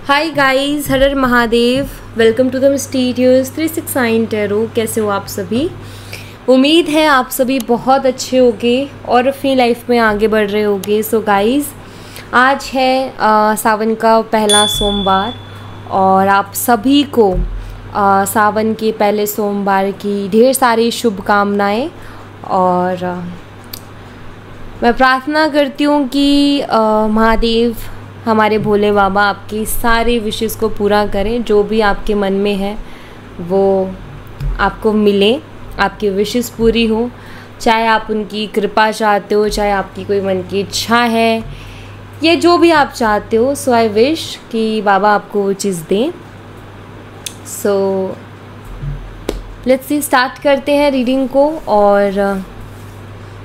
हाय guys, हर हर Mahadev. Welcome to the mysterious 369 tarot. कैसे हो आप सभी? उम्मीद है आप सभी बहुत अच्छे होंगे और अपनी लाइफ में आगे बढ़ रहे होंगे। सो गाइस, आज है सावन का पहला सोमवार और आप सभी को सावन के पहले सोमवार की ढेर सारी शुभकामनाएं। और मैं प्रार्थना करती हूँ कि महादेव हमारे भोले बाबा आपकी सारी विशेस को पूरा करें। जो भी आपके मन में है वो आपको मिले, आपकी विशेस पूरी हो। चाहे आप उनकी कृपा चाहते हो, चाहे आपकी कोई मन की इच्छा है, ये जो भी आप चाहते हो। सो आई विश कि बाबा आपको वो चीज़ दें। सो लेट्स सी, स्टार्ट करते हैं रीडिंग को और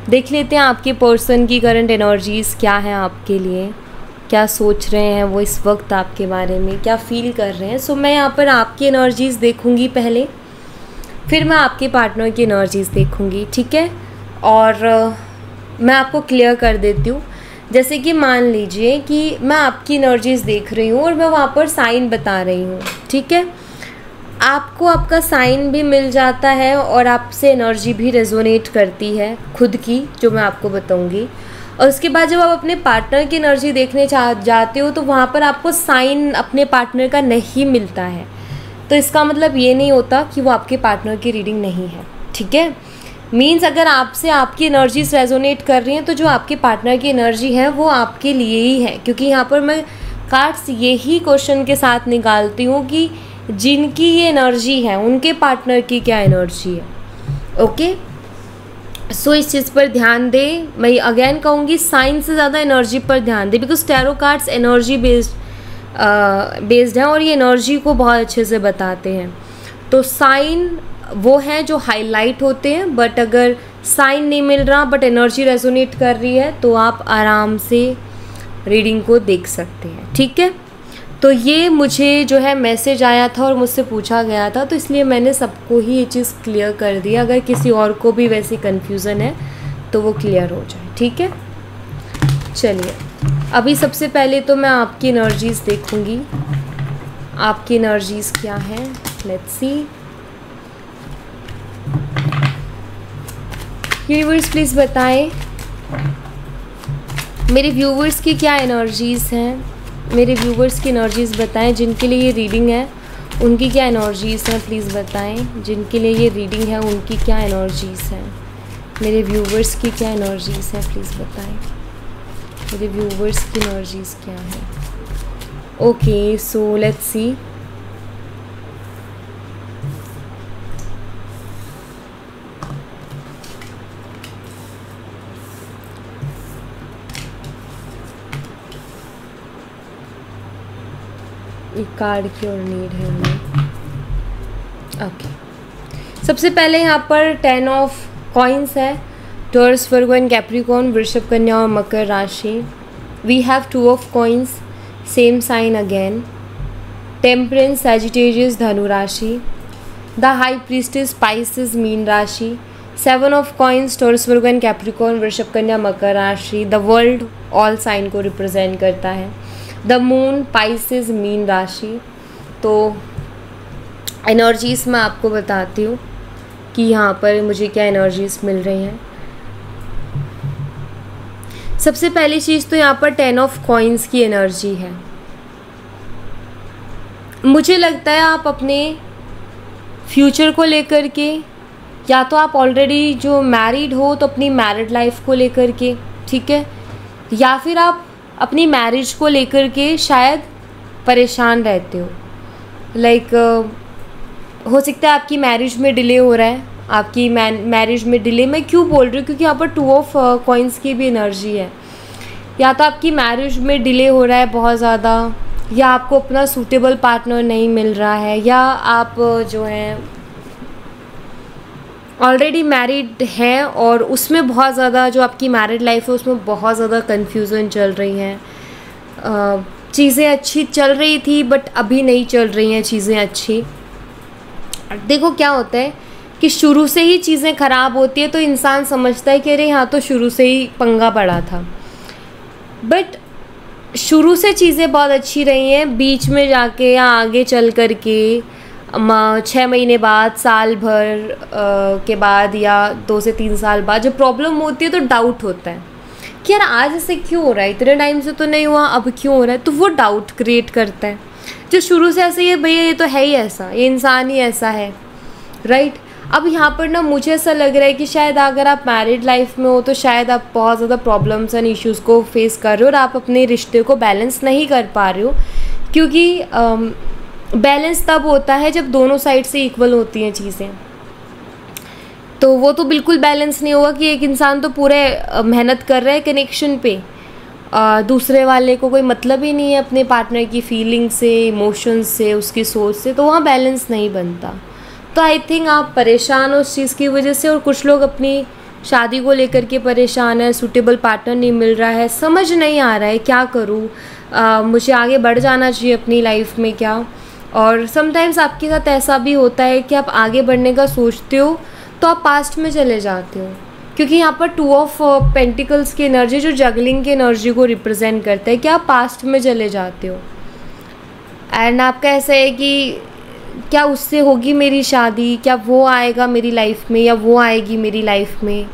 देख लेते हैं आपके पर्सन की करंट एनर्जीज़ क्या हैं आपके लिए, क्या सोच रहे हैं वो इस वक्त आपके बारे में, क्या फील कर रहे हैं। सो मैं यहाँ पर आपकी एनर्जीज़ देखूँगी पहले, फिर मैं आपके पार्टनर की एनर्जीज़ देखूँगी, ठीक है। और मैं आपको क्लियर कर देती हूँ। जैसे कि मान लीजिए कि मैं आपकी एनर्जीज़ देख रही हूँ और मैं वहाँ पर साइन बता रही हूँ, ठीक है। आपको आपका साइन भी मिल जाता है और आपसे एनर्जी भी रेजोनेट करती है खुद की, जो मैं आपको बताऊँगी। और उसके बाद जब आप अपने पार्टनर की एनर्जी देखने जाते हो तो वहाँ पर आपको साइन अपने पार्टनर का नहीं मिलता है। तो इसका मतलब ये नहीं होता कि वो आपके पार्टनर की रीडिंग नहीं है, ठीक है। मीन्स अगर आपसे आपकी एनर्जीज रेजोनेट कर रही हैं तो जो आपके पार्टनर की एनर्जी है वो आपके लिए ही है। क्योंकि यहाँ पर मैं कार्ड्स यही क्वेश्चन के साथ निकालती हूँ कि जिनकी ये एनर्जी है उनके पार्टनर की क्या एनर्जी है, ओके। सो इस चीज़ पर ध्यान दें। मैं अगेन कहूँगी, साइन से ज़्यादा एनर्जी पर ध्यान दें, because tarot cards energy based हैं और ये एनर्जी को बहुत अच्छे से बताते हैं। तो साइन वो हैं जो हाईलाइट होते हैं, बट अगर साइन नहीं मिल रहा बट एनर्जी रेजोनेट कर रही है तो आप आराम से रीडिंग को देख सकते हैं, ठीक है। तो ये मुझे जो है मैसेज आया था और मुझसे पूछा गया था, तो इसलिए मैंने सबको ही ये चीज़ क्लियर कर दी। अगर किसी और को भी वैसी कन्फ्यूज़न है तो वो क्लियर हो जाए, ठीक है। चलिए, अभी सबसे पहले तो मैं आपकी एनर्जीज़ देखूँगी। आपकी एनर्जीज़ क्या हैं, लेट्स सी। यूनिवर्स प्लीज़ बताएं मेरे व्यूवर्स की क्या एनर्जीज़ हैं। मेरे व्यूवर्स की एनर्जीज़ बताएं, जिनके लिए ये रीडिंग है उनकी क्या एनर्जीज़ हैं, प्लीज़ बताएं। जिनके लिए ये रीडिंग है उनकी क्या एनर्जीज़ हैं। मेरे व्यूवर्स की क्या एनर्जीज़ हैं, प्लीज़ बताएं। मेरे व्यूवर्स की एनर्जीज़ क्या हैं। Okay, so let's see. एक कार्ड की और नीड है हमें, ओके। सबसे पहले यहाँ पर 10 ऑफ कॉइन्स है। टॉरस, वर्गो एंड कैप्रिकॉर्न, वृषभ, कन्या और मकर राशि। We have 2 of coins, same sign again. Temperance, Sagittarius, धनु राशि। द हाई प्रीस्टेस, स्पाइसेस, मीन राशि। 7 of coins, Taurus, Virgo and Capricorn, वृषभ, कन्या, मकर राशि। द वर्ल्ड ऑल साइन को रिप्रेजेंट करता है। द मून, पाइसेस, मीन राशि। तो एनर्जीज़ मैं आपको बताती हूँ कि यहाँ पर मुझे क्या एनर्जीज़ मिल रही हैं। सबसे पहली चीज़ तो यहाँ पर 10 ऑफ कॉइन्स की एनर्जी है। मुझे लगता है आप अपने फ्यूचर को लेकर के, या तो आप ऑलरेडी जो मैरिड हो तो अपनी मैरिड लाइफ को लेकर के, ठीक है, या फिर आप अपनी मैरिज को लेकर के शायद परेशान रहते हो। लाइक हो सकता है आपकी मैरिज में डिले हो रहा है। आपकी मैरिज में डिले मैं क्यों बोल रही हूँ, क्योंकि यहाँ पर 2 ऑफ कॉइन्स की भी एनर्जी है। या तो आपकी मैरिज में डिले हो रहा है बहुत ज़्यादा, या आपको अपना सूटेबल पार्टनर नहीं मिल रहा है, या आप जो हैं ऑलरेडी मैरिड हैं और उसमें बहुत ज़्यादा, जो आपकी मैरिड लाइफ है उसमें बहुत ज़्यादा कन्फ्यूज़न चल रही हैं। चीज़ें अच्छी चल रही थी बट अभी नहीं चल रही हैं चीज़ें अच्छी। देखो क्या होता है कि शुरू से ही चीज़ें ख़राब होती है तो इंसान समझता है कि अरे यहाँ तो शुरू से ही पंगा पड़ा था। बट शुरू से चीज़ें बहुत अच्छी रही हैं, बीच में जाके या आगे चल कर के 6 महीने बाद, साल भर के बाद या 2 से 3 साल बाद जब प्रॉब्लम होती है तो डाउट होता है कि यार आज ऐसे क्यों हो रहा है, इतने टाइम से तो नहीं हुआ, अब क्यों हो रहा है। तो वो डाउट क्रिएट करता है। जो शुरू से ऐसे ही है, भैया ये तो है ही ऐसा, ये इंसान ही ऐसा है, राइट। अब यहाँ पर ना मुझे ऐसा लग रहा है कि शायद अगर आप मैरिड लाइफ में हो तो शायद आप बहुत ज़्यादा प्रॉब्लम्स एंड इश्यूज़ को फेस कर रहे हो और आप अपने रिश्ते को बैलेंस नहीं कर पा रहे हो, क्योंकि बैलेंस तब होता है जब दोनों साइड से इक्वल होती हैं चीज़ें। तो वो तो बिल्कुल बैलेंस नहीं होगा कि एक इंसान तो पूरे मेहनत कर रहा है कनेक्शन पे, दूसरे वाले को कोई मतलब ही नहीं है अपने पार्टनर की फीलिंग से, इमोशंस से, उसकी सोच से, तो वहाँ बैलेंस नहीं बनता। तो आई थिंक आप परेशान हो उस चीज़ की वजह से, और कुछ लोग अपनी शादी को लेकर के परेशान है, सूटेबल पार्टनर नहीं मिल रहा है, समझ नहीं आ रहा है क्या करूँ, मुझे आगे बढ़ जाना चाहिए अपनी लाइफ में क्या। और समटाइम्स आपके साथ ऐसा भी होता है कि आप आगे बढ़ने का सोचते हो तो आप पास्ट में चले जाते हो, क्योंकि यहाँ पर 2 ऑफ पेंटिकल्स की एनर्जी जो जगलिंग की एनर्जी को रिप्रेजेंट करता है कि आप पास्ट में चले जाते हो। एंड आपका ऐसा है कि क्या उससे होगी मेरी शादी, क्या वो आएगा मेरी लाइफ में या वो आएगी मेरी लाइफ में।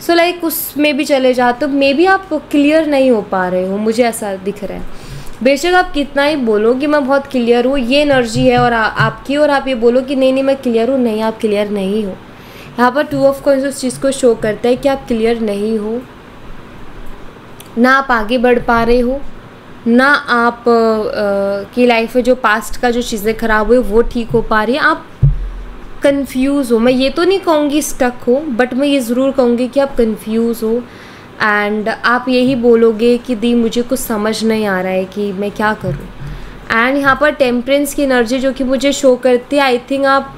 सो लाइक उसमें भी चले जाते हो, मे बी आप क्लियर नहीं हो पा रहे हो, मुझे ऐसा दिख रहा है। बेशक आप कितना ही बोलो कि मैं बहुत क्लियर हूँ, ये एनर्जी है और आपकी, और आप ये बोलो कि नहीं नहीं मैं क्लियर हूँ, नहीं आप क्लियर नहीं हो। यहाँ पर 2 ऑफ कॉइंस उस चीज़ को शो करता है कि आप क्लियर नहीं हो, ना आप आगे बढ़ पा रहे हो, ना आप की लाइफ में जो पास्ट का जो चीज़ें ख़राब हुई वो ठीक हो पा रही है, आप कंफ्यूज हो। मैं ये तो नहीं कहूँगी स्टक हो, बट मैं ये ज़रूर कहूँगी कि आप कंफ्यूज हो एंड आप यही बोलोगे कि दी मुझे कुछ समझ नहीं आ रहा है कि मैं क्या करूँ। एंड यहाँ पर टेम्परेंस की एनर्जी जो कि मुझे शो करती है, आई थिंक आप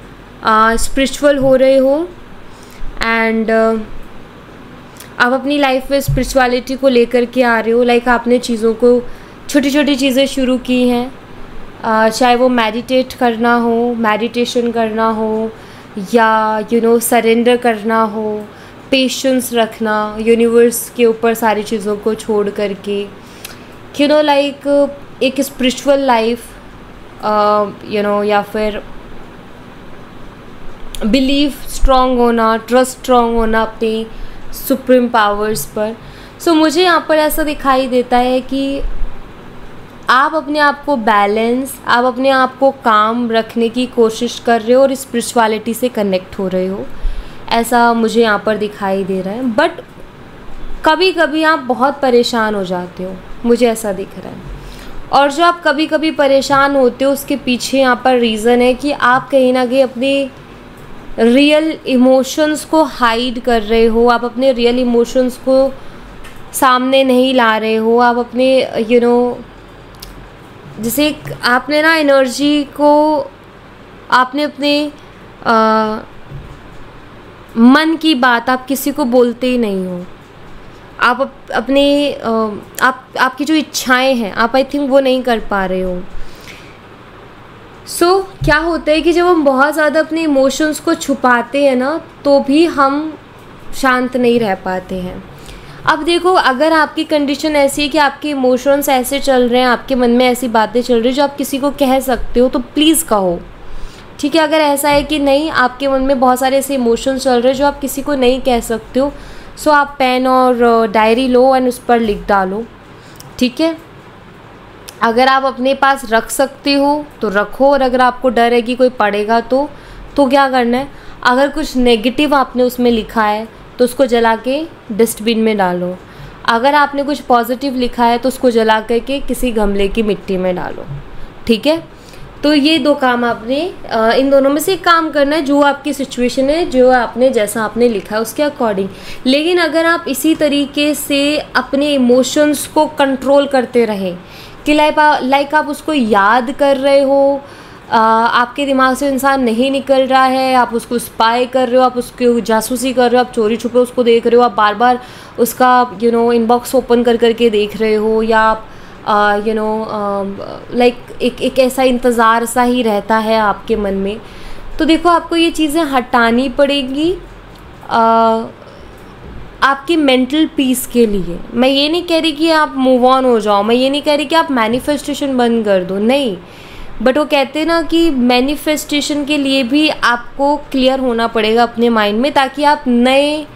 स्पिरिचुअल हो रहे हो एंड आप अपनी लाइफ में स्पिरिचुअलिटी को लेकर के आ रहे हो। लाइक आपने चीज़ों को, छोटी छोटी चीज़ें शुरू की हैं, चाहे वो मेडिटेट करना हो, मेडिटेशन करना हो, या सरेंडर करना हो, पेशेंस रखना यूनिवर्स के ऊपर सारी चीज़ों को छोड़ करके, लाइक एक स्पिरिचुअल लाइफ, या फिर बिलीफ स्ट्रॉन्ग होना, ट्रस्ट स्ट्रॉन्ग होना अपनी सुप्रीम पावर्स पर। सो मुझे यहाँ पर ऐसा दिखाई देता है कि आप अपने आप को बैलेंस, आप अपने आप को काम रखने की कोशिश कर रहे हो और स्पिरिचुअलिटी से कनेक्ट हो रहे हो, ऐसा मुझे यहाँ पर दिखाई दे रहा है। बट कभी कभी आप बहुत परेशान हो जाते हो, मुझे ऐसा दिख रहा है। और जो आप कभी कभी परेशान होते हो उसके पीछे यहाँ पर रीज़न है कि आप कहीं ना कहीं अपने रियल इमोशंस को हाइड कर रहे हो, आप अपने रियल इमोशंस को सामने नहीं ला रहे हो। आप अपने जैसे आपने ना एनर्जी को, आपने अपने मन की बात आप किसी को बोलते ही नहीं हो। आप अपने आपकी जो इच्छाएं हैं आप आई थिंक वो नहीं कर पा रहे हो। सो क्या होता है कि जब हम बहुत ज़्यादा अपने इमोशंस को छुपाते हैं ना, तो भी हम शांत नहीं रह पाते हैं। अब देखो, अगर आपकी कंडीशन ऐसी है कि आपके इमोशंस ऐसे चल रहे हैं, आपके मन में ऐसी बातें चल रही हैं जो आप किसी को कह सकते हो, तो प्लीज़ कहो, ठीक है। अगर ऐसा है कि नहीं, आपके मन में बहुत सारे ऐसे इमोशंस चल रहे हैं जो आप किसी को नहीं कह सकते हो, सो आप पेन और डायरी लो एंड उस पर लिख डालो, ठीक है। अगर आप अपने पास रख सकते हो तो रखो, और अगर आपको डर है कि कोई पढ़ेगा तो क्या करना है, अगर कुछ नेगेटिव आपने उसमें लिखा है तो उसको जला के डस्टबिन में डालो। अगर आपने कुछ पॉजिटिव लिखा है तो उसको जला करके किसी गमले की मिट्टी में डालो, ठीक है। तो ये 2 काम आपने इन दोनों में से एक काम करना है, जो आपकी सिचुएशन है, जो आपने जैसा आपने लिखा है उसके अकॉर्डिंग। लेकिन अगर आप इसी तरीके से अपने इमोशंस को कंट्रोल करते रहें कि लाइक आप उसको याद कर रहे हो, आपके दिमाग से इंसान नहीं निकल रहा है, आप उसको स्पाई कर रहे हो, आप उसकी जासूसी कर रहे हो, आप चोरी छुपे उसको देख रहे हो, आप बार बार उसका इनबॉक्स ओपन कर करके देख रहे हो, या आप लाइक एक ऐसा इंतज़ार सा ही रहता है आपके मन में। तो देखो, आपको ये चीज़ें हटानी पड़ेगी। आपकी मेंटल पीस के लिए। मैं ये नहीं कह रही कि आप मूव ऑन हो जाओ, मैं ये नहीं कह रही कि आप मैनिफेस्टेशन बंद कर दो, नहीं। बट वो कहते हैं ना कि मैनिफेस्टेशन के लिए भी आपको क्लियर होना पड़ेगा अपने माइंड में, ताकि आप नए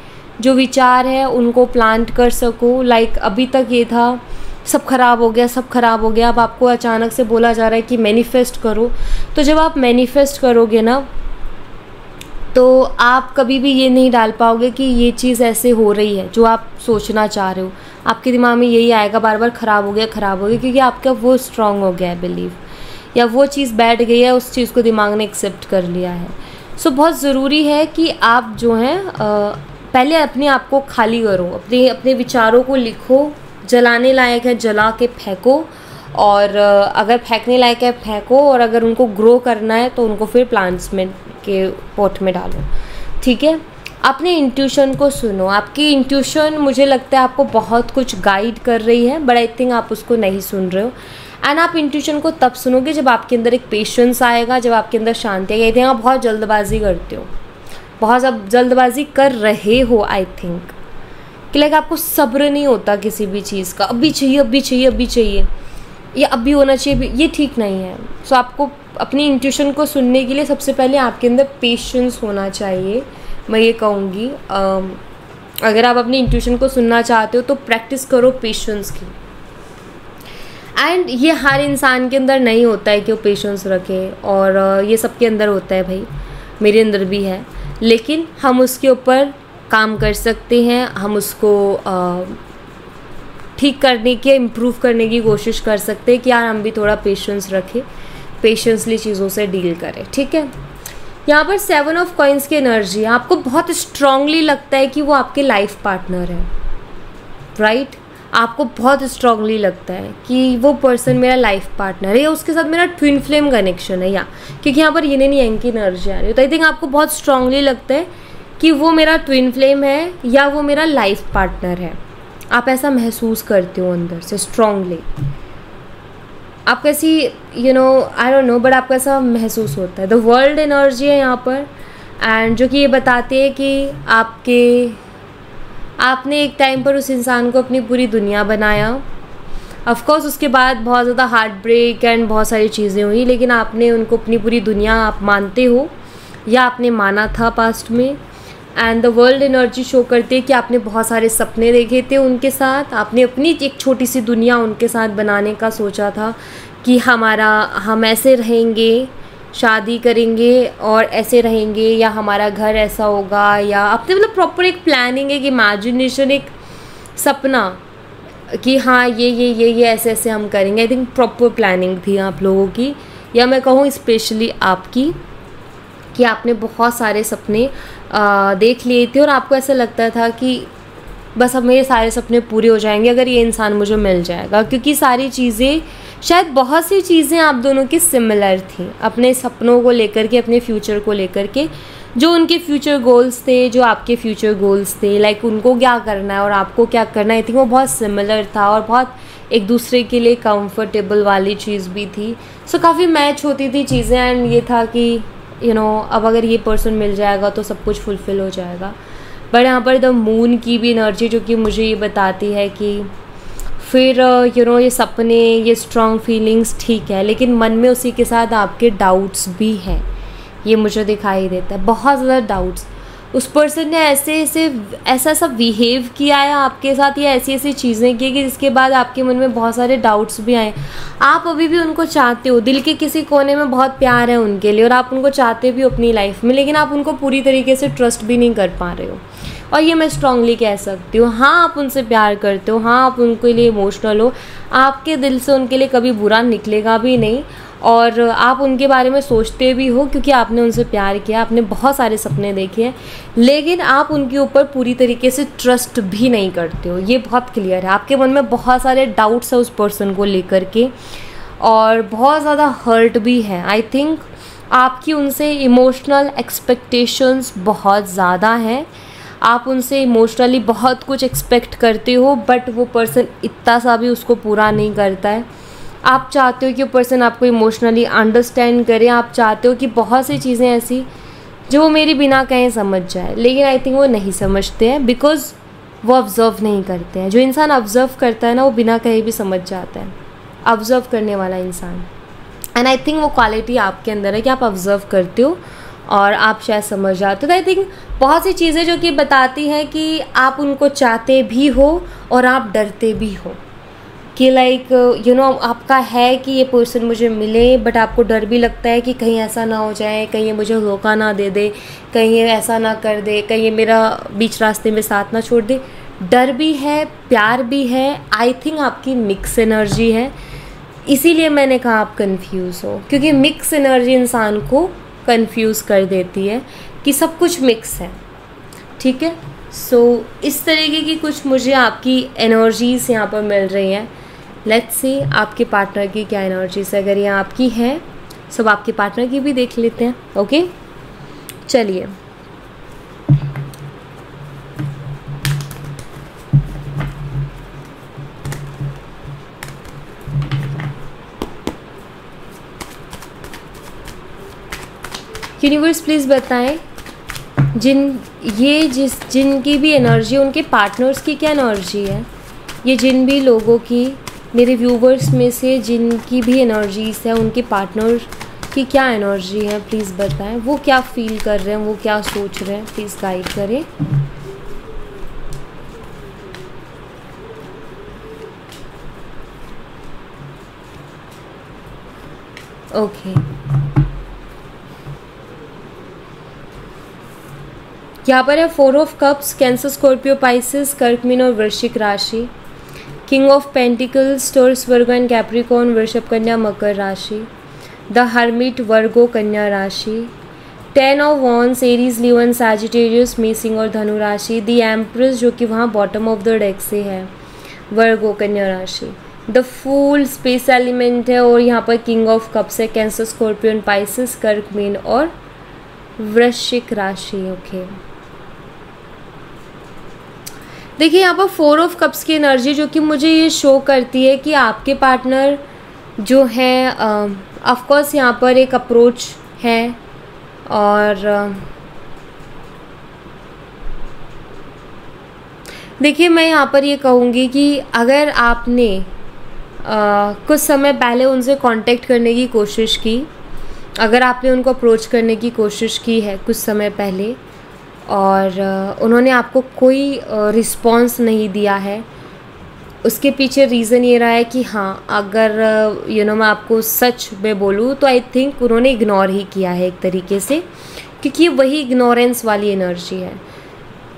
जो विचार हैं उनको प्लांट कर सको। लाइक अभी तक ये था सब खराब हो गया, सब खराब हो गया, अब आपको अचानक से बोला जा रहा है कि मैनिफेस्ट करो। तो जब आप मैनिफेस्ट करोगे ना, तो आप कभी भी ये नहीं डाल पाओगे कि ये चीज़ ऐसे हो रही है जो आप सोचना चाह रहे हो। आपके दिमाग में यही आएगा बार बार, ख़राब हो गया, ख़राब हो गया, क्योंकि आपका वो स्ट्रांग हो गया है बिलीव, या वो चीज़ बैठ गई है, उस चीज़ को दिमाग ने एक्सेप्ट कर लिया है। सो बहुत ज़रूरी है कि आप जो हैं पहले अपने आप को खाली करो, अपने विचारों को लिखो, जलाने लायक है जला के फेंको, और अगर फेंकने लायक है फेंको, और अगर उनको ग्रो करना है तो उनको फिर प्लांट्स में के पॉट में डालो, ठीक है। अपने इंट्यूशन को सुनो। आपकी इंट्यूशन मुझे लगता है आपको बहुत कुछ गाइड कर रही है, बट आई थिंक आप उसको नहीं सुन रहे हो। एंड आप इंट्यूशन को तब सुनोगे जब आपके अंदर एक पेशेंस आएगा, जब आपके अंदर शांति आएगी। आई थिंक आप बहुत जल्दबाजी करते हो, बहुत जल्दबाजी कर रहे हो। आई थिंक कि लाइक आपको सब्र नहीं होता किसी भी चीज़ का, अभी चाहिए, अभी चाहिए, अभी चाहिए, या अभी होना चाहिए, ये ठीक नहीं है। सो आपको अपनी इंट्यूशन को सुनने के लिए सबसे पहले आपके अंदर पेशेंस होना चाहिए। मैं ये कहूँगी अगर आप अपनी इंट्यूशन को सुनना चाहते हो तो प्रैक्टिस करो पेशेंस की। एंड ये हर इंसान के अंदर नहीं होता है कि वो पेशेंस रखे, और ये सबके अंदर होता है भाई, मेरे अंदर भी है। लेकिन हम उसके ऊपर काम कर सकते हैं, हम उसको ठीक करने के, इम्प्रूव करने की कोशिश कर सकते हैं कि यार हम भी थोड़ा पेशेंस रखें, पेशेंसली चीज़ों से डील करें, ठीक है। यहाँ पर 7 ऑफ कॉइन्स की एनर्जी, आपको बहुत स्ट्रांगली लगता है कि वो आपके लाइफ पार्टनर है, राइट। आपको बहुत स्ट्रांगली लगता है कि वो पर्सन मेरा लाइफ पार्टनर है, या उसके साथ मेरा ट्विन फ्लेम कनेक्शन है, या क्योंकि यहाँ पर यिन एंड यांग की एनर्जी आ रही है। तो आई थिंक आपको बहुत स्ट्रांगली लगता है कि वो मेरा ट्विन फ्लेम है या वो मेरा लाइफ पार्टनर है। आप ऐसा महसूस करते हो अंदर से स्ट्रांगली, आपको ऐसी आई डोंट नो, बट आपको ऐसा महसूस होता है। द वर्ल्ड एनर्जी है यहाँ पर, एंड जो कि ये बताते हैं कि आपने एक टाइम पर उस इंसान को अपनी पूरी दुनिया बनाया। ऑफ कोर्स उसके बाद बहुत ज़्यादा हार्ट ब्रेक एंड बहुत सारी चीज़ें हुई, लेकिन आपने उनको अपनी पूरी दुनिया आप मानते हो, या आपने माना था पास्ट में। And the world energy show करती है कि आपने बहुत सारे सपने देखे थे उनके साथ, आपने अपनी एक छोटी सी दुनिया उनके साथ बनाने का सोचा था कि हम ऐसे रहेंगे, शादी करेंगे और ऐसे रहेंगे, या हमारा घर ऐसा होगा, या आपने मतलब प्रॉपर एक प्लानिंग, एक इमेजिनेशन, एक सपना कि हाँ ये ऐसे ऐसे हम करेंगे। आई थिंक प्रॉपर प्लानिंग थी आप लोगों की, या मैं कहूँ स्पेशली आपकी, कि आपने बहुत सारे सपने देख लिए थे, और आपको ऐसा लगता था कि बस अब मेरे सारे सपने पूरे हो जाएंगे अगर ये इंसान मुझे मिल जाएगा, क्योंकि सारी चीज़ें, शायद बहुत सी चीज़ें आप दोनों की सिमिलर थी, अपने सपनों को लेकर के, अपने फ्यूचर को लेकर के। जो उनके फ्यूचर गोल्स थे, जो आपके फ्यूचर गोल्स थे, लाइक उनको क्या करना है और आपको क्या करना है, आई थिंक वो बहुत सिमिलर था, और बहुत एक दूसरे के लिए कंफर्टेबल वाली चीज़ भी थी। सो काफ़ी मैच होती थी चीज़ें, एंड ये था कि अब अगर ये पर्सन मिल जाएगा तो सब कुछ फुलफ़िल हो जाएगा। बट यहाँ पर द मून की भी एनर्जी जो कि मुझे ये बताती है कि फिर ये सपने, ये स्ट्रॉन्ग फीलिंग्स ठीक है, लेकिन मन में उसी के साथ आपके डाउट्स भी हैं। ये मुझे दिखाई देता है, बहुत ज़्यादा डाउट्स। उस पर्सन ने ऐसा बिहेव किया है आपके साथ, या ऐसी ऐसी चीज़ें की कि जिसके बाद आपके मन में बहुत सारे डाउट्स भी आए। आप अभी भी उनको चाहते हो, दिल के किसी कोने में बहुत प्यार है उनके लिए, और आप उनको चाहते भी अपनी लाइफ में, लेकिन आप उनको पूरी तरीके से ट्रस्ट भी नहीं कर पा रहे हो। और ये मैं स्ट्रांगली कह सकती हूँ, हाँ आप उनसे प्यार करते हो, हाँ आप उनके लिए इमोशनल हो, आपके दिल से उनके लिए कभी बुरा निकलेगा भी नहीं, और आप उनके बारे में सोचते भी हो क्योंकि आपने उनसे प्यार किया, आपने बहुत सारे सपने देखे हैं, लेकिन आप उनके ऊपर पूरी तरीके से ट्रस्ट भी नहीं करते हो। ये बहुत क्लियर है, आपके मन में बहुत सारे डाउट्स है उस पर्सन को लेकर के, और बहुत ज़्यादा हर्ट भी है। आई थिंक आपकी उनसे इमोशनल एक्सपेक्टेशंस बहुत ज़्यादा हैं, आप उनसे इमोशनली बहुत कुछ एक्सपेक्ट करते हो, बट वो पर्सन इतना सा भी उसको पूरा नहीं करता है। आप चाहते हो कि वो पर्सन आपको इमोशनली अंडरस्टैंड करे, आप चाहते हो कि बहुत सी चीज़ें ऐसी जो वो मेरी बिना कहीं समझ जाए, लेकिन आई थिंक वो नहीं समझते हैं, बिकॉज वो ऑब्ज़र्व नहीं करते हैं। जो इंसान ऑब्ज़र्व करता है ना, वो बिना कहे भी समझ जाता है, ऑब्ज़र्व करने वाला इंसान। एंड आई थिंक वो क्वालिटी आपके अंदर है कि आप ऑब्ज़र्व करते हो और आप शायद समझ जाते हो। तो आई थिंक बहुत सी चीज़ें जो कि बताती हैं कि आप उनको चाहते भी हो और आप डरते भी हो, कि लाइक यू नो आपका है कि ये पर्सन मुझे मिले, बट आपको डर भी लगता है कि कहीं ऐसा ना हो जाए, कहीं ये मुझे धोखा ना दे दे, कहीं ये ऐसा ना कर दे, कहीं ये मेरा बीच रास्ते में साथ ना छोड़ दे। डर भी है, प्यार भी है। आई थिंक आपकी मिक्स एनर्जी है, इसीलिए मैंने कहा आप कंफ्यूज हो, क्योंकि मिक्स एनर्जी इंसान को कंफ्यूज कर देती है कि सब कुछ मिक्स है। ठीक है, सो इस तरीके की कुछ मुझे आपकी एनर्जीज यहाँ पर मिल रही हैं। लेट्स सी आपके पार्टनर की क्या एनर्जीज है। अगर ये आपकी है, सब आपके पार्टनर की भी देख लेते हैं। ओके, चलिए। यूनिवर्स प्लीज़ बताएं जिनकी भी एनर्जी, उनके पार्टनर्स की क्या एनर्जी है। ये जिन भी लोगों की, मेरे व्यूवर्स में से जिनकी भी एनर्जीज है, उनके पार्टनर की क्या एनर्जी है प्लीज़ बताएं। वो क्या फील कर रहे हैं, वो क्या सोच रहे हैं, प्लीज़ गाइड करें। ओके, यहाँ पर है 4 of cups, cancer, Scorpio, Pisces, कर्क, मीन और वृश्चिक राशि। King of pentacles, taurus, Virgo and Capricorn, वृषभ, कन्या, मकर राशि। द हर्मिट, वर्गो, कन्या राशि। 10 of wands, Aries, Leo and Sagittarius, मेसिंग और धनु राशि। द एम्प्रेस, जो कि वहाँ बॉटम ऑफ द डेक से है, वर्गो, कन्या राशि। द फूल, स्पेस एलिमेंट है, और यहाँ पर किंग ऑफ कप्स है, कैंसर, स्कॉर्पियो एंड पाइसेस, कर्क, मीन और वृश्चिक राशि। ओके, देखिए यहाँ पर 4 ऑफ कप्स की एनर्जी जो कि मुझे ये शो करती है कि आपके पार्टनर जो है, ऑफ कोर्स यहाँ पर एक अप्रोच है, और देखिए मैं यहाँ पर ये कहूँगी कि अगर आपने कुछ समय पहले उनसे कांटेक्ट करने की कोशिश की, अगर आपने उनको अप्रोच करने की कोशिश की है कुछ समय पहले और उन्होंने आपको कोई रिस्पॉन्स नहीं दिया है, उसके पीछे रीज़न ये रहा है कि हाँ, अगर मैं आपको सच में बोलूँ तो आई थिंक उन्होंने इग्नोर ही किया है एक तरीके से, क्योंकि वही इग्नोरेंस वाली एनर्जी है,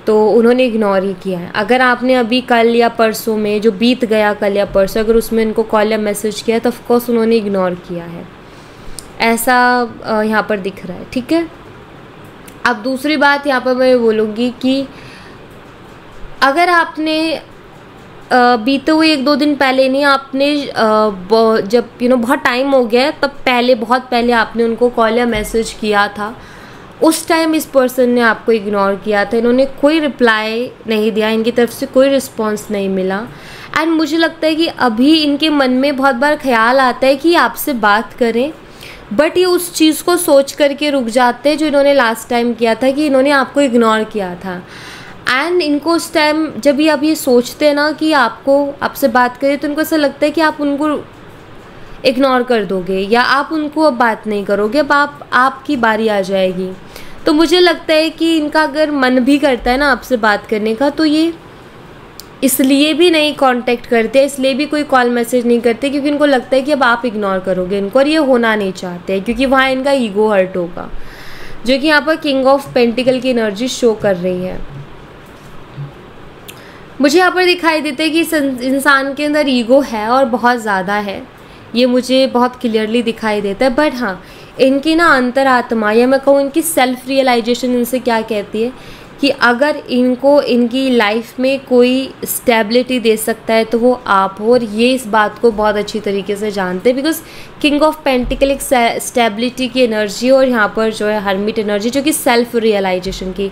तो उन्होंने इग्नोर ही किया है। अगर आपने अभी कल या परसों में जो बीत गया, कल या परसों, अगर उसमें इनको कॉल या मैसेज किया तो ऑफकोर्स उन्होंने इग्नोर किया है, ऐसा यहाँ पर दिख रहा है। ठीक है, अब दूसरी बात यहाँ पर मैं बोलूँगी कि अगर आपने बीते हुए 1-2 दिन पहले नहीं, आपने जब बहुत टाइम हो गया तब पहले, बहुत पहले आपने उनको कॉल या मैसेज किया था, उस टाइम इस पर्सन ने आपको इग्नोर किया था, इन्होंने कोई रिप्लाई नहीं दिया, इनकी तरफ से कोई रिस्पॉन्स नहीं मिला। एंड मुझे लगता है कि अभी इनके मन में बहुत बार ख्याल आता है कि आपसे बात करें, बट ये उस चीज़ को सोच करके रुक जाते हैं जो इन्होंने लास्ट टाइम किया था, कि इन्होंने आपको इग्नोर किया था। एंड इनको उस टाइम जब ये अब ये सोचते हैं ना कि आपसे बात करें, तो इनको ऐसा लगता है कि आप उनको इग्नोर कर दोगे या आप उनको अब बात नहीं करोगे, अब आपकी बारी आ जाएगी। तो मुझे लगता है कि इनका अगर मन भी करता है ना आपसे बात करने का, तो ये इसलिए भी नहीं कांटेक्ट करते, इसलिए भी कोई कॉल मैसेज नहीं करते, क्योंकि इनको लगता है कि अब आप इग्नोर करोगे इनको, और ये होना नहीं चाहते, क्योंकि वहाँ इनका ईगो हर्ट होगा, जो कि यहाँ पर किंग ऑफ पेंटिकल की एनर्जी शो कर रही है। मुझे यहाँ पर दिखाई देता है कि इस इंसान के अंदर ईगो है और बहुत ज़्यादा है, ये मुझे बहुत क्लियरली दिखाई देता है। बट हाँ, इनकी ना अंतरात्मा, या मैं कहूँ इनकी सेल्फ रियलाइजेशन इनसे क्या कहती है कि अगर इनको इनकी लाइफ में कोई स्टेबिलिटी दे सकता है तो वो आप हो, और ये इस बात को बहुत अच्छी तरीके से जानते हैं, बिकॉज किंग ऑफ पेंटिकल एक स्टेबिलिटी की एनर्जी, और यहाँ पर जो है हर्मिट एनर्जी जो कि सेल्फ रियलाइजेशन की।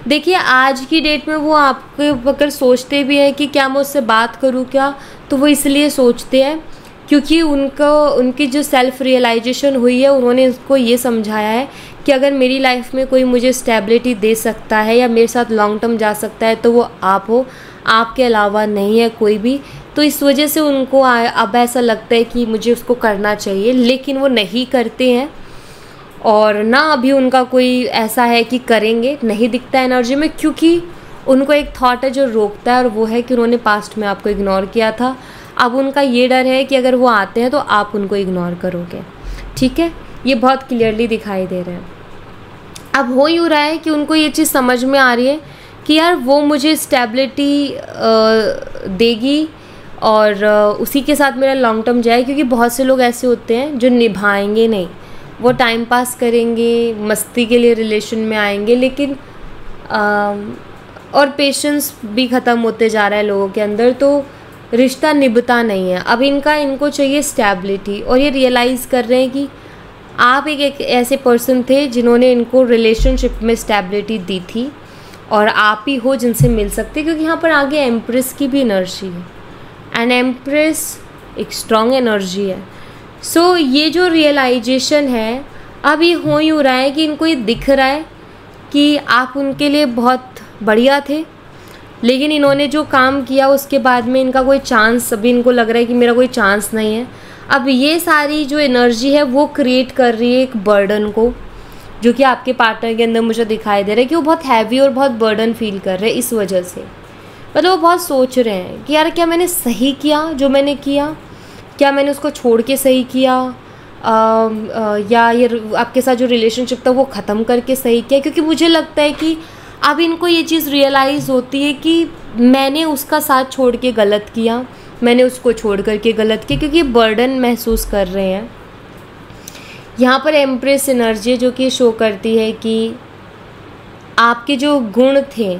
देखिए आज की डेट में वो आपके अगर सोचते भी हैं कि क्या मैं उससे बात करूँ क्या, तो वो इसलिए सोचते हैं क्योंकि उनकी जो सेल्फ रियलाइजेशन हुई है, उन्होंने उसको ये समझाया है कि अगर मेरी लाइफ में कोई मुझे स्टेबिलिटी दे सकता है या मेरे साथ लॉन्ग टर्म जा सकता है तो वो आप हो। आपके अलावा नहीं है कोई भी। तो इस वजह से उनको अब ऐसा लगता है कि मुझे उसको करना चाहिए, लेकिन वो नहीं करते हैं। और ना अभी उनका कोई ऐसा है कि करेंगे, नहीं दिखता एनर्जी में, क्योंकि उनको एक थॉट है जो रोकता है, और वो है कि उन्होंने पास्ट में आपको इग्नोर किया था। अब उनका ये डर है कि अगर वो आते हैं तो आप उनको इग्नोर करोगे। ठीक है, ये बहुत क्लियरली दिखाई दे रहा है। अब हो यूँ रहा है कि उनको ये चीज़ समझ में आ रही है कि यार वो मुझे स्टेबिलिटी देगी और उसी के साथ मेरा लॉन्ग टर्म जाए, क्योंकि बहुत से लोग ऐसे होते हैं जो निभाएंगे नहीं, वो टाइम पास करेंगे, मस्ती के लिए रिलेशन में आएंगे, लेकिन और पेशेंस भी ख़त्म होते जा रहा है लोगों के अंदर, तो रिश्ता निभता नहीं है। अब इनको चाहिए स्टेबिलिटी, और ये रियलाइज़ कर रहे हैं कि आप एक ऐसे पर्सन थे जिन्होंने इनको रिलेशनशिप में स्टेबिलिटी दी थी, और आप ही हो जिनसे मिल सकते, क्योंकि यहाँ पर आगे एम्प्रेस की भी एनर्जी है, एंड एम्प्रेस एक स्ट्रॉन्ग एनर्जी है। सो ये जो रियलाइजेशन है, अब ये हो यूँ रहा है कि इनको ये दिख रहा है कि आप उनके लिए बहुत बढ़िया थे, लेकिन इन्होंने जो काम किया उसके बाद में इनका कोई चांस, अभी इनको लग रहा है कि मेरा कोई चांस नहीं है। अब ये सारी जो एनर्जी है वो क्रिएट कर रही है एक बर्डन को, जो कि आपके पार्टनर के अंदर मुझे दिखाई दे रहा है कि वो बहुत हैवी और बहुत बर्डन फील कर रहे हैं इस वजह से। मतलब वो बहुत सोच रहे हैं कि यार क्या मैंने सही किया जो मैंने किया, क्या मैंने उसको छोड़ के सही किया, या ये आपके साथ जो रिलेशनशिप था वो ख़त्म करके सही किया। क्योंकि मुझे लगता है कि अब इनको ये चीज़ रियलाइज़ होती है कि मैंने उसका साथ छोड़ के गलत किया, मैंने उसको छोड़ करके गलत किया, क्योंकि बर्डन महसूस कर रहे हैं। यहाँ पर एम्प्रेस एनर्जी जो कि शो करती है कि आपके जो गुण थे,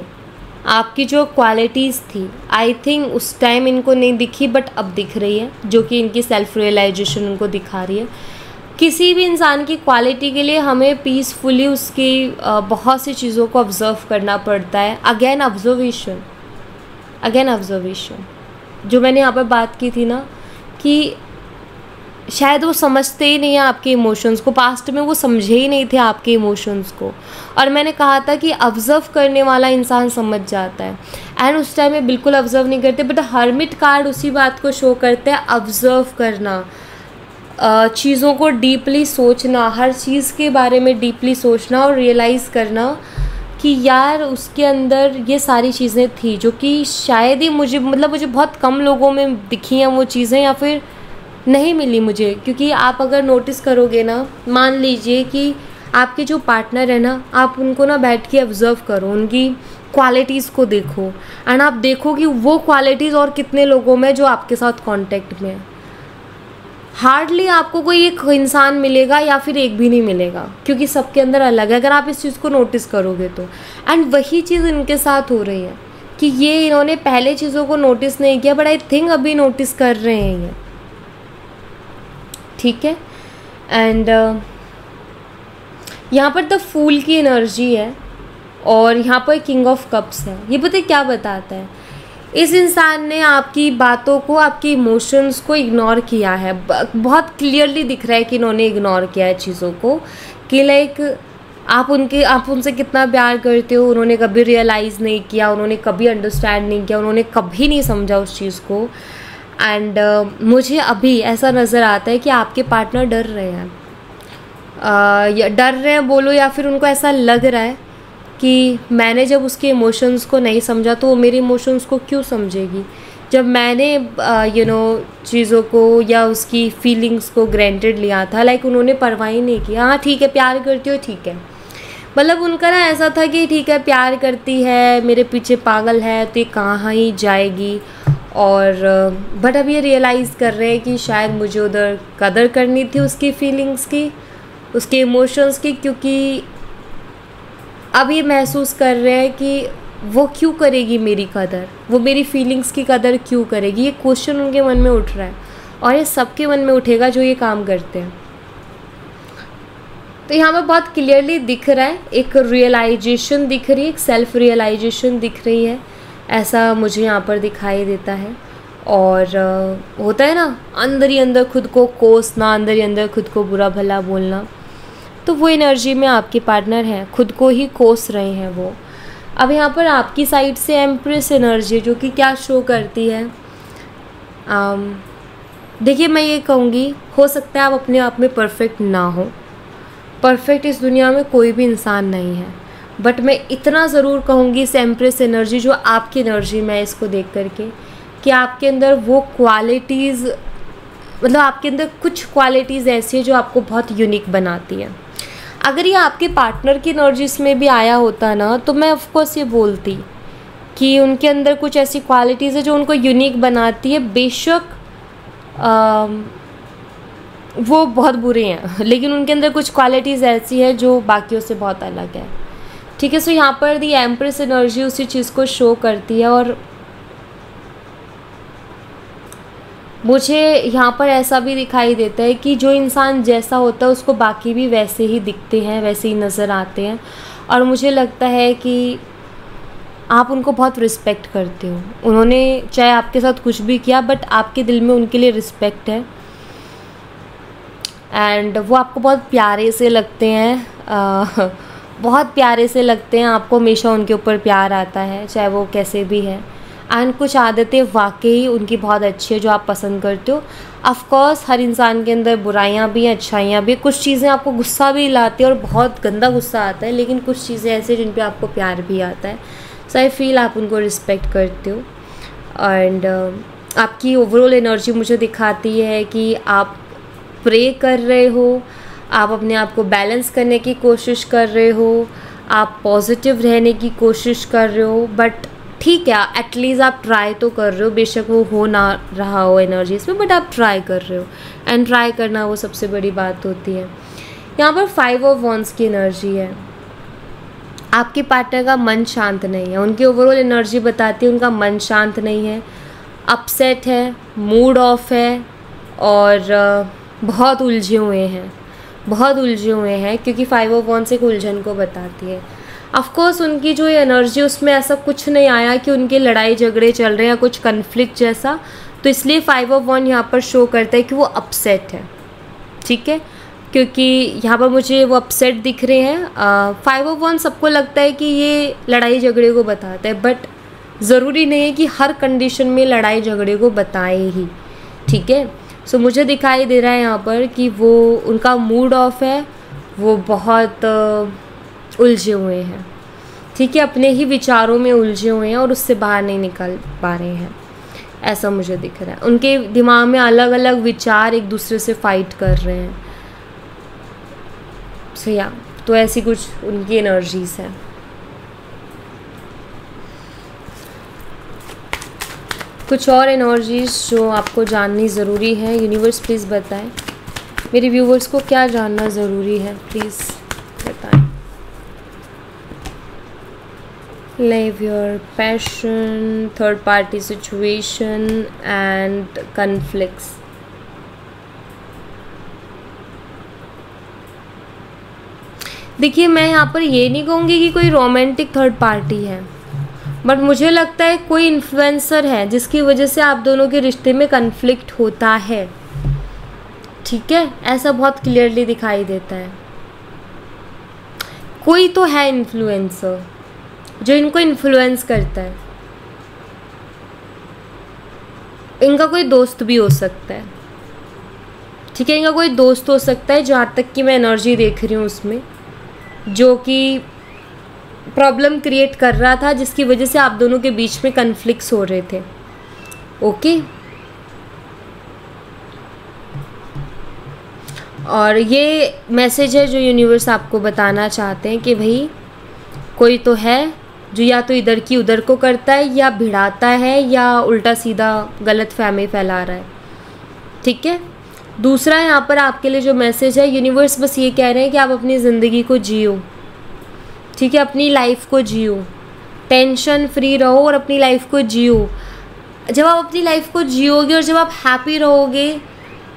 आपकी जो क्वालिटीज़ थी, आई थिंक उस टाइम इनको नहीं दिखी, बट अब दिख रही है, जो कि इनकी सेल्फ रियलाइजेशन उनको दिखा रही है। किसी भी इंसान की क्वालिटी के लिए हमें पीसफुली उसकी बहुत सी चीज़ों को ऑब्ज़र्व करना पड़ता है। अगेन ऑब्जर्वेशन, जो मैंने यहाँ पर बात की थी ना, कि शायद वो समझते ही नहीं है आपके इमोशंस को, पास्ट में वो समझे ही नहीं थे आपके इमोशंस को। और मैंने कहा था कि ऑब्ज़र्व करने वाला इंसान समझ जाता है, एंड उस टाइम में बिल्कुल ऑब्ज़र्व नहीं करते। बट हर्मिट कार्ड उसी बात को शो करता है, ऑब्ज़र्व करना, चीज़ों को डीपली सोचना, हर चीज़ के बारे में डीपली सोचना और रियलाइज़ करना कि यार उसके अंदर ये सारी चीज़ें थी जो कि शायद ही मुझे बहुत कम लोगों में दिखी हैं वो चीज़ें, या फिर नहीं मिली मुझे। क्योंकि आप अगर नोटिस करोगे ना, मान लीजिए कि आपके जो पार्टनर है ना, आप उनको ना बैठ के ऑब्ज़र्व करो, उनकी क्वालिटीज़ को देखो, एंड आप देखो कि वो क्वालिटीज़ और कितने लोगों में जो आपके साथ कांटेक्ट में है। हार्डली आपको कोई एक इंसान मिलेगा या फिर एक भी नहीं मिलेगा, क्योंकि सबके अंदर अलग है, अगर आप इस चीज़ को नोटिस करोगे तो। एंड वही चीज़ इनके साथ हो रही है कि ये इन्होंने पहले चीज़ों को नोटिस नहीं किया, बट आई थिंक अभी नोटिस कर रहे हैं ये। ठीक है, एंड यहाँ पर द फूल की एनर्जी है, और यहाँ पर किंग ऑफ कप्स है। ये पता है क्या बताता है? इस इंसान ने आपकी बातों को, आपके इमोशंस को इग्नोर किया है। बहुत क्लियरली दिख रहा है कि इन्होंने इग्नोर किया है चीज़ों को, कि लाइक आप उनसे कितना प्यार करते हो, उन्होंने कभी रियलाइज़ नहीं किया, उन्होंने कभी अंडरस्टैंड नहीं किया, उन्होंने कभी नहीं समझा उस चीज़ को। एंड मुझे अभी ऐसा नज़र आता है कि आपके पार्टनर डर रहे हैं, बोलो, या फिर उनको ऐसा लग रहा है कि मैंने जब उसके इमोशंस को नहीं समझा तो वो मेरे इमोशंस को क्यों समझेगी। जब मैंने चीज़ों को या उसकी फीलिंग्स को ग्रांटेड लिया था, लाइक उन्होंने परवाह ही नहीं किया। हाँ ठीक है, प्यार करती हो, ठीक है, मतलब उनका ना ऐसा था कि ठीक है प्यार करती है, मेरे पीछे पागल है, तो ये कहाँ ही जाएगी। और बट अब ये रियलाइज़ कर रहे हैं कि शायद मुझे उधर कदर करनी थी उसकी फीलिंग्स की, उसके इमोशंस की, क्योंकि अब ये महसूस कर रहे हैं कि वो क्यों करेगी मेरी कदर, वो मेरी फीलिंग्स की कदर क्यों करेगी। ये क्वेश्चन उनके मन में उठ रहा है, और ये सबके मन में उठेगा जो ये काम करते हैं। तो यहाँ पर बहुत क्लियरली दिख रहा है, एक रियलाइजेशन दिख रही है, एक सेल्फ रियलाइजेशन दिख रही है, ऐसा मुझे यहाँ पर दिखाई देता है। और होता है ना अंदर ही अंदर खुद को कोसना, अंदर ही अंदर खुद को बुरा भला बोलना, तो वो एनर्जी में आपके पार्टनर हैं, खुद को ही कोस रहे हैं वो। अब यहाँ पर आपकी साइड से एम्प्रेस एनर्जी जो कि क्या शो करती है, देखिए मैं ये कहूँगी, हो सकता है आप अपने आप में परफेक्ट ना हो, परफेक्ट इस दुनिया में कोई भी इंसान नहीं है, बट मैं इतना ज़रूर कहूँगी इस एम्प्रेस एनर्जी जो आपकी एनर्जी में है इसको देख करके, कि आपके अंदर वो क्वालिटीज़, मतलब आपके अंदर कुछ क्वालिटीज़ ऐसी है जो आपको बहुत यूनिक बनाती है। अगर ये आपके पार्टनर की एनर्जीज में भी आया होता ना, तो मैं ऑफकोर्स ये बोलती कि उनके अंदर कुछ ऐसी क्वालिटीज़ है जो उनको यूनिक बनाती है। बेशक वो बहुत बुरे हैं, लेकिन उनके अंदर कुछ क्वालिटीज़ ऐसी है जो बाकियों से बहुत अलग है। ठीक है, सो यहाँ पर दी एम्प्रेस एनर्जी उसी चीज़ को शो करती है, और मुझे यहाँ पर ऐसा भी दिखाई देता है कि जो इंसान जैसा होता है उसको बाकी भी वैसे ही दिखते हैं, वैसे ही नज़र आते हैं, और मुझे लगता है कि आप उनको बहुत रिस्पेक्ट करते हो। उन्होंने चाहे आपके साथ कुछ भी किया, बट आपके दिल में उनके लिए रिस्पेक्ट है, एंड वो आपको बहुत प्यारे से लगते हैं, बहुत प्यारे से लगते हैं। आपको हमेशा उनके ऊपर प्यार आता है, चाहे वो कैसे भी है। एंड कुछ आदतें वाकई उनकी बहुत अच्छी है जो आप पसंद करते हो। ऑफ कोर्स हर इंसान के अंदर बुराइयां भी हैं, अच्छाइयाँ भी, कुछ चीज़ें आपको गुस्सा भी लाती है और बहुत गंदा गुस्सा आता है, लेकिन कुछ चीज़ें ऐसी जिन पे आपको प्यार भी आता है। सो आई फील आप उनको रिस्पेक्ट करते हो, एंड आपकी ओवरऑल एनर्जी मुझे दिखाती है कि आप प्रे कर रहे हो, आप अपने आप को बैलेंस करने की कोशिश कर रहे हो, आप पॉजिटिव रहने की कोशिश कर रहे हो, बट ठीक है एटलीस्ट आप ट्राई तो कर रहे हो। बेशक वो हो ना रहा हो एनर्जीज में, बट आप ट्राई कर रहे हो, एंड ट्राई करना वो सबसे बड़ी बात होती है। यहाँ पर 5 ऑफ वॉन्ड्स की एनर्जी है। आपके पार्टनर का मन शांत नहीं है, उनकी ओवरऑल एनर्जी बताती है उनका मन शांत नहीं है, अपसेट है, मूड ऑफ है, और बहुत उलझे हुए हैं, बहुत उलझे हुए हैं, क्योंकि 5 ऑफ वॉन्ड्स एक उलझन को बताती है। ऑफकोर्स उनकी जो एनर्जी उसमें ऐसा कुछ नहीं आया कि उनके लड़ाई झगड़े चल रहे हैं या कुछ कन्फ्लिक्ट जैसा, तो इसलिए 5 ऑफ वॉन्ड यहाँ पर शो करता है कि वो अपसेट है। ठीक है, क्योंकि यहाँ पर मुझे वो अपसेट दिख रहे हैं। 5 ऑफ वॉन्ड सबको लगता है कि ये लड़ाई झगड़े को बताता है, बट ज़रूरी नहीं है कि हर कंडीशन में लड़ाई झगड़े को बताए ही। ठीक है, सो मुझे दिखाई दे रहा है यहाँ पर कि वो उनका मूड ऑफ है, वो बहुत उलझे हुए हैं। ठीक है, अपने ही विचारों में उलझे हुए हैं और उससे बाहर नहीं निकल पा रहे हैं, ऐसा मुझे दिख रहा है। उनके दिमाग में अलग अलग विचार एक दूसरे से फाइट कर रहे हैं। सो या तो ऐसी कुछ उनकी एनर्जीज हैं। कुछ और एनर्जीज जो आपको जाननी ज़रूरी है, यूनिवर्स प्लीज़ बताएं। मेरे व्यूवर्स को क्या जानना ज़रूरी है, प्लीज़ बताएं। Live your passion, third party situation and conflicts. देखिए मैं यहाँ पर ये नहीं कहूँगी कि कोई रोमांटिक थर्ड पार्टी है, बट मुझे लगता है कोई इन्फ्लुएंसर है जिसकी वजह से आप दोनों के रिश्ते में कन्फ्लिक्ट होता है। ठीक है, ऐसा बहुत क्लियरली दिखाई देता है। कोई तो है इन्फ्लुएंसर जो इनको इन्फ्लुएंस करता है। इनका कोई दोस्त भी हो सकता है। ठीक है, इनका कोई दोस्त हो सकता है, जहाँ तक कि मैं एनर्जी देख रही हूँ उसमें, जो कि प्रॉब्लम क्रिएट कर रहा था, जिसकी वजह से आप दोनों के बीच में कन्फ्लिक्ट्स हो रहे थे। ओके, और ये मैसेज है जो यूनिवर्स आपको बताना चाहते हैं कि भाई कोई तो है जो या तो इधर की उधर को करता है, या भिड़ाता है, या उल्टा सीधा गलत फहमी फैला रहा है। ठीक है, दूसरा यहाँ पर आपके लिए जो मैसेज है, यूनिवर्स बस ये कह रहे हैं कि आप अपनी ज़िंदगी को जियो। ठीक है, अपनी लाइफ को जियो, टेंशन फ्री रहो और अपनी लाइफ को जियो। जब आप अपनी लाइफ को जियोगे और जब आप हैप्पी रहोगे,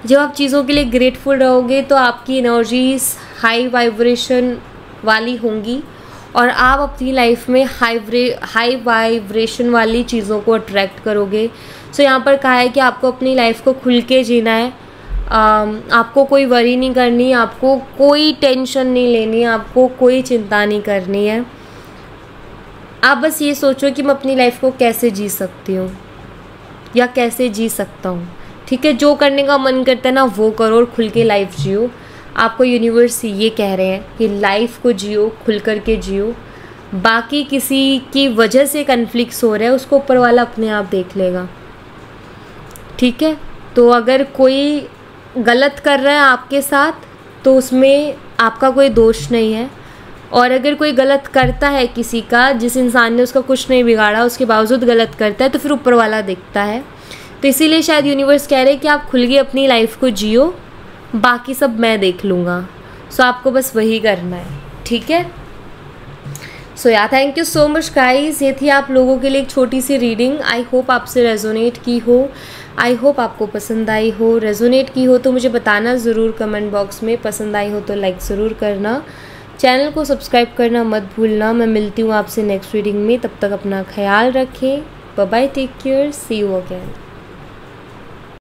जब आप चीज़ों के लिए ग्रेटफुल रहोगे, तो आपकी एनर्जीज हाई वाइब्रेशन वाली होंगी और आप अपनी लाइफ में हाई वाइब्रेशन वाली चीज़ों को अट्रैक्ट करोगे। सो यहाँ पर कहा है कि आपको अपनी लाइफ को खुल के जीना है। आपको कोई वरी नहीं करनी, आपको कोई टेंशन नहीं लेनी, आपको कोई चिंता नहीं करनी है। आप बस ये सोचो कि मैं अपनी लाइफ को कैसे जी सकती हूँ या कैसे जी सकता हूँ। ठीक है, जो करने का मन करता है ना वो करो और खुल के लाइफ जियो। आपको यूनिवर्स ये कह रहे हैं कि लाइफ को जियो, खुल कर के जियो। बाकी किसी की वजह से कन्फ्लिक्ट्स हो रहे हैं उसको ऊपर वाला अपने आप देख लेगा। ठीक है, तो अगर कोई गलत कर रहा है आपके साथ तो उसमें आपका कोई दोष नहीं है, और अगर कोई गलत करता है किसी का, जिस इंसान ने उसका कुछ नहीं बिगाड़ा उसके बावजूद गलत करता है, तो फिर ऊपर वाला दिखता है। तो इसीलिए शायद यूनिवर्स कह रहे हैं कि आप खुल के अपनी लाइफ को जियो, बाकी सब मैं देख लूँगा। सो आपको बस वही करना है। ठीक है, सो या thank you so much guys. ये थी आप लोगों के लिए एक छोटी सी रीडिंग। आई होप आपसे रेजोनेट की हो, आई होप आपको पसंद आई हो। रेजोनेट की हो तो मुझे बताना ज़रूर कमेंट बॉक्स में। पसंद आई हो तो लाइक ज़रूर करना, चैनल को सब्सक्राइब करना मत भूलना। मैं मिलती हूँ आपसे नेक्स्ट रीडिंग में, तब तक अपना ख्याल रखें। Bye bye, take care, see you again.